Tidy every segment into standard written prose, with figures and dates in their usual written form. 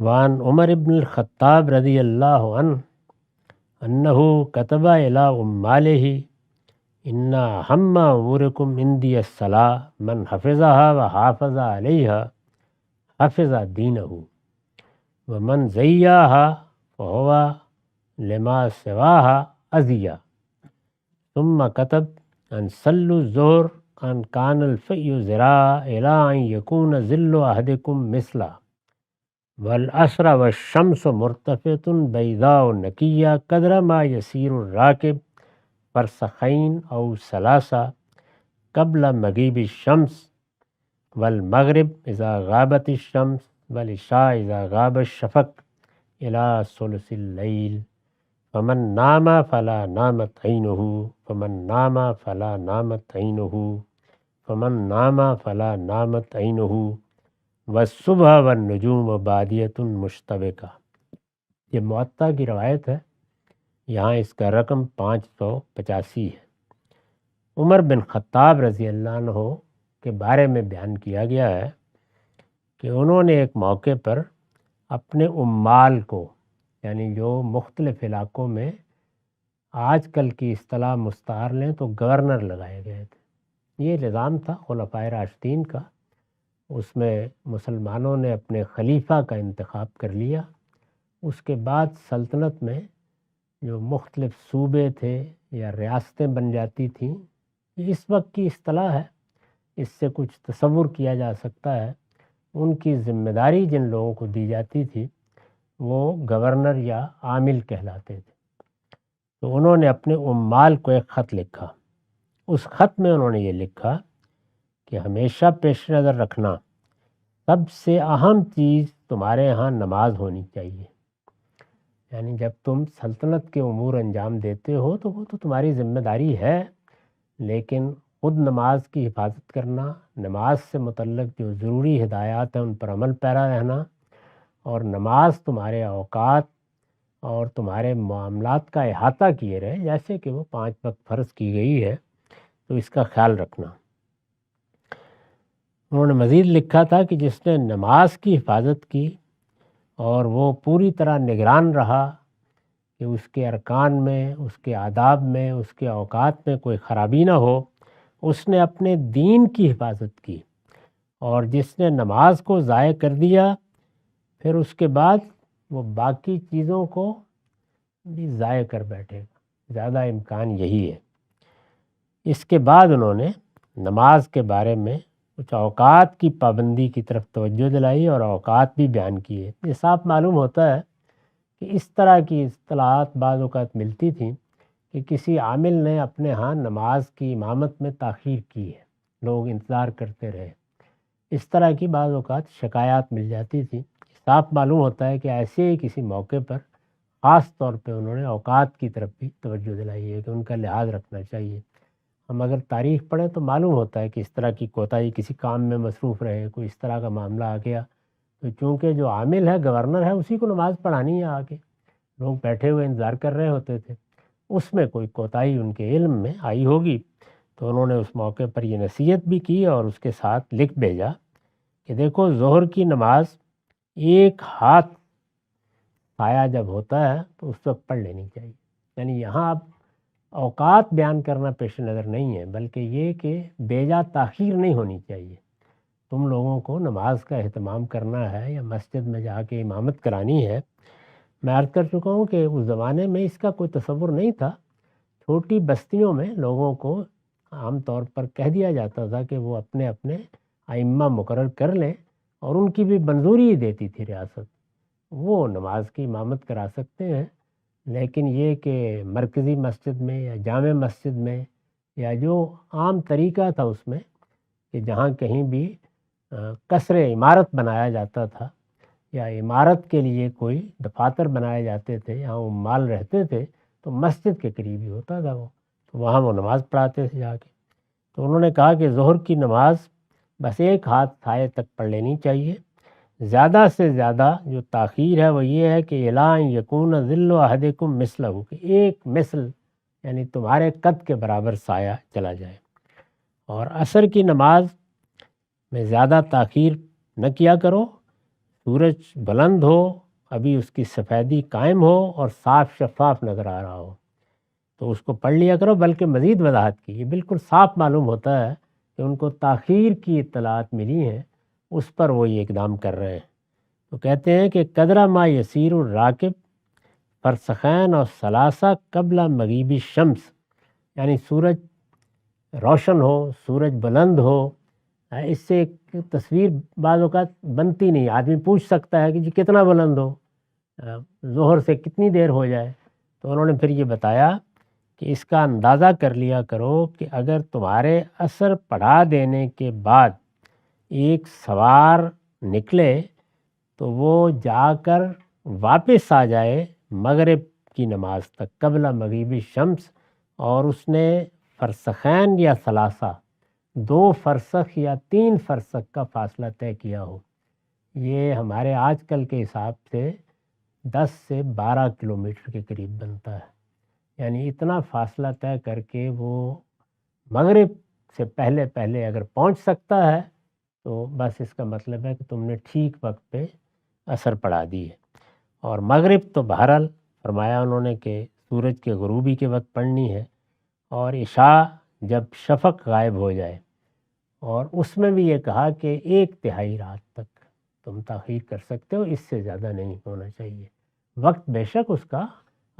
وعن عمر بن الخطاب رضی اللہ عنہ انہ کتب الی عمالہ ان اہم امورکم عندی الصلاۃ من حفظها وحافظ علیہا حفظ دینہ ومن ضیعها فہو لما سواها اذیہ ثم کتب ان صلوا الظہر ان کان الفی ذراع الی ان یکون ظل احدکم مثلا والعصر والشمس مرتفعۃ بیضاء نقیہ قدر ما یسیر الراکب فرسخین او ثلاثہ قبل مغیب الشمس والمغرب اذا غابت الشمس والعشاء اذا غاب الشفق الی ثلث اللیل فمن نام فلا نامت عینہ فمن نام فلا نامت عینہ فمن نام فلا نامت عینہ والصبح والنجوم بادیۃ مشتبکہ۔ یہ موطا کی روایت ہے، یہاں اس کا رقم 585 ہے۔ عمر بن خطاب رضی اللہ عنہ کے بارے میں بیان کیا گیا ہے کہ انہوں نے ایک موقع پر اپنے عمال کو، یعنی جو مختلف علاقوں میں آج کل کی اصطلاح مستعار لیں تو گورنر لگائے گئے تھے، یہ نظام تھا خلفائے راشدین کا۔ اس میں مسلمانوں نے اپنے خلیفہ کا انتخاب کر لیا، اس کے بعد سلطنت میں جو مختلف صوبے تھے یا ریاستیں بن جاتی تھیں، یہ اس وقت کی اصطلاح ہے، اس سے کچھ تصور کیا جا سکتا ہے۔ ان کی ذمہ داری جن لوگوں کو دی جاتی تھی وہ گورنر یا عامل کہلاتے تھے۔ تو انہوں نے اپنے عمال کو ایک خط لکھا، اس خط میں انہوں نے یہ لکھا کہ ہمیشہ پیش نظر رکھنا سب سے اہم چیز تمہارے ہاں نماز ہونی چاہیے، یعنی جب تم سلطنت کے امور انجام دیتے ہو تو وہ تو تمہاری ذمہ داری ہے، لیکن خود نماز کی حفاظت کرنا، نماز سے متعلق جو ضروری ہدایات ہیں ان پر عمل پیرا رہنا، اور نماز تمہارے اوقات اور تمہارے معاملات کا احاطہ کیے رہے، جیسے کہ وہ 5 وقت فرض کی گئی ہے، تو اس کا خیال رکھنا۔ انہوں نے مزید لکھا تھا کہ جس نے نماز کی حفاظت کی اور وہ پوری طرح نگران رہا کہ اس کے ارکان میں، اس کے آداب میں، اس کے اوقات میں کوئی خرابی نہ ہو، اس نے اپنے دین کی حفاظت کی۔ اور جس نے نماز کو ضائع کر دیا پھر اس کے بعد وہ باقی چیزوں کو بھی ضائع کر بیٹھے گا، زیادہ امکان یہی ہے۔ اس کے بعد انہوں نے نماز کے بارے میں کچھ اوقات کی پابندی کی طرف توجہ دلائی اور اوقات بھی بیان کیے۔ یہ صاف معلوم ہوتا ہے کہ اس طرح کی اصطلاحات بعض اوقات ملتی تھیں کہ کسی عامل نے اپنے ہاں نماز کی امامت میں تاخیر کی ہے، لوگ انتظار کرتے رہے، اس طرح کی بعض اوقات شکایات مل جاتی تھی۔ صاف معلوم ہوتا ہے کہ ایسے ہی کسی موقع پر خاص طور پہ انہوں نے اوقات کی طرف بھی توجہ دلائی ہے کہ ان کا لحاظ رکھنا چاہیے۔ ہم اگر تاریخ پڑھیں تو معلوم ہوتا ہے کہ اس طرح کی کوتاہی، کسی کام میں مصروف رہے، کوئی اس طرح کا معاملہ آ گیا تو چونکہ جو عامل ہے، گورنر ہے، اسی کو نماز پڑھانی ہے، آگے لوگ بیٹھے ہوئے انتظار کر رہے ہوتے تھے، اس میں کوئی کوتاہی ان کے علم میں آئی ہوگی، تو انہوں نے اس موقع پر یہ نصیحت بھی کی اور اس کے ساتھ لکھ بھیجا کہ دیکھو ظہر کی نماز ایک ہاتھ سایہ جب ہوتا ہے تو اس وقت پڑھ لینی چاہیے۔ یعنی یہاں اب اوقات بیان کرنا پیش نظر نہیں ہے، بلکہ یہ کہ بیجا تاخیر نہیں ہونی چاہیے۔ تم لوگوں کو نماز کا اہتمام کرنا ہے یا مسجد میں جا کے امامت کرانی ہے۔ میں عرض کر چکا ہوں کہ اس زمانے میں اس کا کوئی تصور نہیں تھا، چھوٹی بستیوں میں لوگوں کو عام طور پر کہہ دیا جاتا تھا کہ وہ اپنے اپنے ائمہ مقرر کر لیں، اور ان کی بھی منظوری ہی دیتی تھی ریاست، وہ نماز کی امامت کرا سکتے ہیں۔ لیکن یہ کہ مرکزی مسجد میں یا جامع مسجد میں یا جو عام طریقہ تھا اس میں کہ جہاں کہیں بھی قصر عمارت بنایا جاتا تھا یا عمارت کے لیے کوئی دفاتر بنائے جاتے تھے، یہاں عمال رہتے تھے، تو مسجد کے قریب ہی ہوتا تھا وہ، تو وہاں وہ نماز پڑھاتے تھے جا کے۔ تو انہوں نے کہا کہ ظہر کی نماز بس ایک ہاتھ سائے تک پڑھ لینی چاہیے، زیادہ سے زیادہ جو تاخیر ہے وہ یہ ہے کہ الا ان یکون ظل احدکم مثلہ، کہ ایک مثل یعنی تمہارے قد کے برابر سایہ چلا جائے۔ اور عصر کی نماز میں زیادہ تاخیر نہ کیا کرو، سورج بلند ہو، ابھی اس کی سفیدی قائم ہو اور صاف شفاف نظر آ رہا ہو تو اس کو پڑھ لیا کرو۔ بلکہ مزید وضاحت کی، یہ بالکل صاف معلوم ہوتا ہے کہ ان کو تاخیر کی اطلاعات ملی ہیں، اس پر وہ یہ اقدام کر رہے ہیں۔ تو کہتے ہیں کہ قدرہ ما یسیر الراکب فرسخین اور ثلاثہ قبل مغیب الشمس، یعنی سورج روشن ہو، سورج بلند ہو، اس سے ایک تصویر بعض اوقات بنتی نہیں۔ آدمی پوچھ سکتا ہے کہ جی کتنا بلند ہو، ظہر سے کتنی دیر ہو جائے؟ تو انہوں نے پھر یہ بتایا کہ اس کا اندازہ کر لیا کرو کہ اگر تمہارے عصر پڑھا دینے کے بعد ایک سوار نکلے تو وہ جا کر واپس آ جائے مغرب کی نماز تک قبل مغیب شمس، اور اس نے فرسخین یا ثلاثہ 2 فرسخ یا 3 فرسخ کا فاصلہ طے کیا ہو۔ یہ ہمارے آج کل کے حساب سے 10 سے 12 کلومیٹر کے قریب بنتا ہے، یعنی اتنا فاصلہ طے کر کے وہ مغرب سے پہلے پہلے اگر پہنچ سکتا ہے تو بس اس کا مطلب ہے کہ تم نے ٹھیک وقت پہ عصر پڑھا دی ہے۔ اور مغرب تو بہرحال فرمایا انہوں نے کہ سورج کے غروبی کے وقت پڑھنی ہے، اور عشاء جب شفق غائب ہو جائے، اور اس میں بھی یہ کہا کہ 1/3 رات تک تم تاخیر کر سکتے ہو، اس سے زیادہ نہیں ہونا چاہیے۔ وقت بے شک اس کا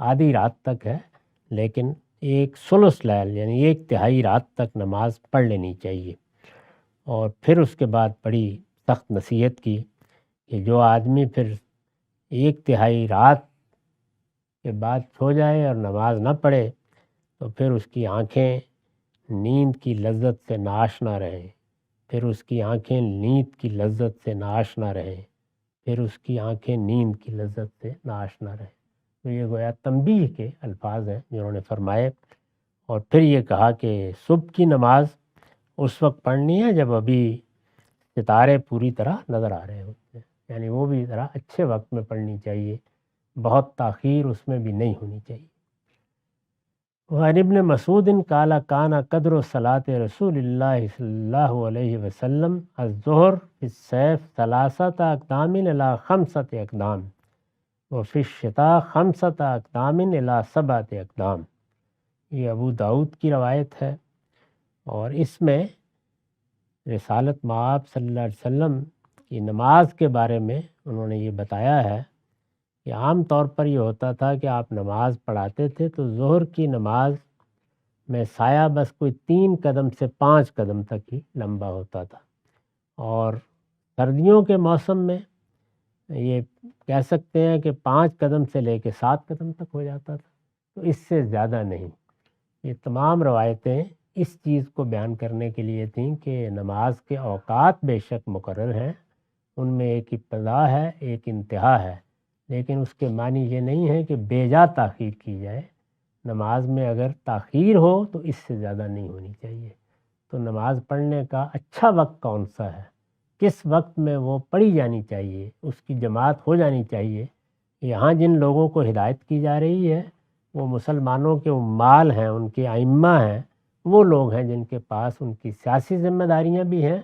آدھی رات تک ہے، لیکن ایک ثلث لیل یعنی 1/3 رات تک نماز پڑھ لینی چاہیے۔ اور پھر اس کے بعد بڑی سخت نصیحت کی کہ جو آدمی پھر 1/3 رات کے بعد سو جائے اور نماز نہ پڑھے تو پھر اس کی آنکھیں نیند کی لذت سے ناآشنا رہیں، پھر اس کی آنکھیں نیند کی لذت سے ناآشنا رہیں، پھر اس کی آنکھیں نیند کی لذت سے ناآشنا رہیں۔ تو یہ گویا تنبیہ کے الفاظ ہیں جنہوں نے فرمائے۔ اور پھر یہ کہا کہ صبح کی نماز اس وقت پڑھنی ہے جب ابھی ستارے پوری طرح نظر آ رہے ہوتے ہیں، یعنی وہ بھی ذرا اچھے وقت میں پڑھنی چاہیے، بہت تاخیر اس میں بھی نہیں ہونی چاہیے۔ وعن ابن مسعود قال کان قدر صلاة رسول اللہ صلی اللہ علیہ وسلم الظہر فی الصیف 3 اقدام الی 5 اقدام وفی الشتاء 5 اقدام الی 7 اقدام۔ یہ ابو داؤد کی روایت ہے، اور اس میں رسالت مآب صلی اللہ علیہ وسلم کی نماز کے بارے میں انہوں نے یہ بتایا ہے کہ عام طور پر یہ ہوتا تھا کہ آپ نماز پڑھاتے تھے تو ظہر کی نماز میں سایہ بس کوئی 3 قدم سے 5 قدم تک ہی لمبا ہوتا تھا، اور سردیوں کے موسم میں یہ کہہ سکتے ہیں کہ 5 قدم سے لے کے 7 قدم تک ہو جاتا تھا، تو اس سے زیادہ نہیں۔ یہ تمام روایتیں اس چیز کو بیان کرنے کے لیے تھیں کہ نماز کے اوقات بے شک مقرر ہیں، ان میں ایک ابتدا ہے ایک انتہا ہے، لیکن اس کے معنی یہ نہیں ہے کہ بے جا تاخیر کی جائے۔ نماز میں اگر تاخیر ہو تو اس سے زیادہ نہیں ہونی چاہیے۔ تو نماز پڑھنے کا اچھا وقت کون سا ہے، کس وقت میں وہ پڑھی جانی چاہیے، اس کی جماعت ہو جانی چاہیے، یہاں جن لوگوں کو ہدایت کی جا رہی ہے وہ مسلمانوں کے عمال ہیں، ان کے ائمہ ہیں، وہ لوگ ہیں جن کے پاس ان کی سیاسی ذمہ داریاں بھی ہیں،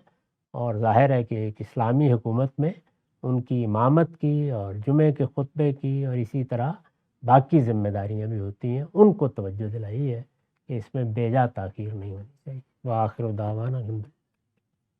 اور ظاہر ہے کہ ایک اسلامی حکومت میں ان کی امامت کی اور جمعے کے خطبے کی اور اسی طرح باقی ذمہ داریاں بھی ہوتی ہیں، ان کو توجہ دلائی ہے کہ اس میں بے جا تاخیر نہیں ہونی چاہیے۔ وآخر دعوانا الحمد للہ۔